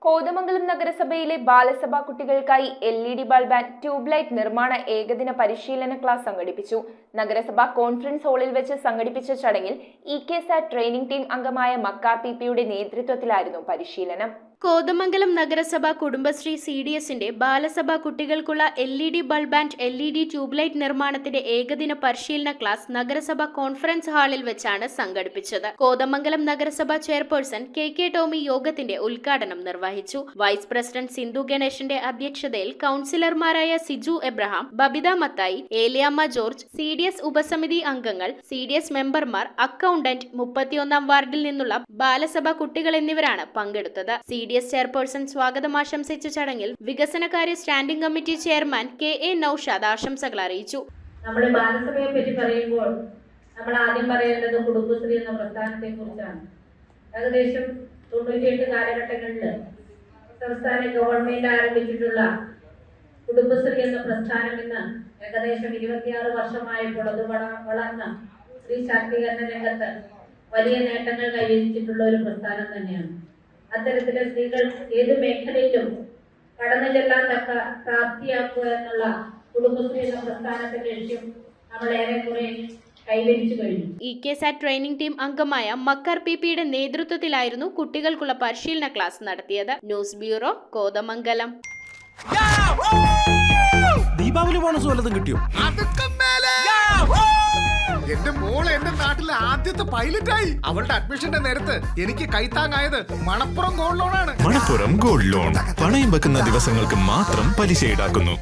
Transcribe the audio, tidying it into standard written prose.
കോതമംഗലം നഗരസഭയിലെ ബാലസഭാ കുട്ടികൾക്കായി LED bulb and tube light നിർമ്മാണ ഏകദിന പരിശീലന ക്ലാസ് സംഘടിപ്പിച്ചു. നഗരസഭാ കോൺഫറൻസ് ഹാളിൽ വെച്ച് സംഘടിപ്പിച്ച ചടങ്ങിൽ ഇകെസാറ്റ് ട്രെയിനിംഗ് ടീം അംഗമായ മക്കാർ പിപിയുടെ നേതൃത്വത്തിലായിരുന്നു പരിശീലനം. കോതമംഗലം നഗരസഭ കുടുംബശ്രീ CDSന്റെ ബാലസഭാ കുട്ടികൾക്കുള്ള LED bulb and LED tube light നിർമ്മാണത്തിന്റെ ഏകദിന പരിശീലന ക്ലാസ് നഗരസഭ കോൺഫറൻസ് ഹാളിൽ വെച്ചാണ് സംഘടിപ്പിച്ചത്. കോതമംഗലം നഗരസഭ ചെയർപേഴ്സൺ KK ടോമി യോഗത്തിന്റെ ഉദ്ഘാടനം നിർവഹിച്ചു. വൈസ് പ്രസിഡന്റ് സിന്ധു ഗണേശന്റെ അധ്യക്ഷതയിൽ കൌൺസിലർമാരായ സിജു എബ്രഹാം, ബബിത മത്തായി, ഏലിയാമ്മ ജോർജ്, CDS ഉപസമിതി അംഗങ്ങൾ, CDS മെമ്പർമാർ, അക്കൗണ്ടന്റ്, 31ാം വാർഡിൽ നിന്നുള്ള ബാലസഭാ കുട്ടികൾ എന്നിവരാണ് പങ്കെടുത്തത്. CDS ചെയർപേഴ്സൺ സ്വാഗതം ആശംസിച്ച ചടങ്ങിൽ വികസനകാര്യ standing committee chairman KA Naushad ആശംസകൾ അറിയിച്ചു. നമ്മൾ ബാലസഭയെ പറ്റി പറയുമ്പോൾ നമ്മൾ ആദ്യം പറയേണ്ടത് കുടുംബശ്രീ എന്ന പ്രസ്ഥാനത്തെ കുറിച്ചാണ്. ഏകദേശം 98 കാലഘട്ടങ്ങളിൽ സംസ്ഥാന ഗവൺമെന്റ് ആരംഭിച്ചിട്ടുള്ള കുടുംബശ്രീ എന്ന പ്രസ്ഥാനം ഇന്ന് ഏകദേശം 26 വർഷമായപ്പോൾ അത് വളർന്ന സ്ത്രീ ശാക്തീകരണ രംഗത്ത് വലിയ നേട്ടങ്ങൾ കൈവരിച്ചിട്ടുള്ള ഒരു പ്രസ്ഥാനം തന്നെയാണ്. അത്തരത്തിലെ സ്ത്രീകൾ ഏത് മേഖലയിലും കടന്നു ചെല്ലാൻ തക്ക പ്രാപ്തിയാക്കുക എന്നുള്ള കുടുംബശ്രീ എന്ന പ്രസ്ഥാനത്തിന്റെ ലക്ഷ്യം നമ്മൾ ഏറെക്കുറെ കൈവരിച്ചു കഴിഞ്ഞു. ഇകെസാറ്റ് ട്രെയിനിംഗ് ടീം അംഗമായ മക്കാർ പിപിയുടെ നേതൃത്വത്തിലായിരുന്നു കുട്ടികൾക്കുള്ള പരിശീലന ക്ലാസ് നടത്തിയത്. News bureau, Kothamangalam. Deepavali bonus വല്ലതും കിട്ടിയോ? എന്റെ മോള് എന്റെ നാട്ടിലെ ആദ്യത്തെ പൈലറ്റായി. അവളുടെ അഡ്മിഷന്റെ നേരത്ത് എനിക്ക് കൈത്താങ്ങായത് മണപ്പുറം ഗോൾഡ് ലോണാണ്. മണപ്പുറം ഗോൾഡ് ലോൺ പണയം വെക്കുന്ന ദിവസങ്ങൾക്ക് മാത്രം പലിശ ഈടാക്കുന്നു.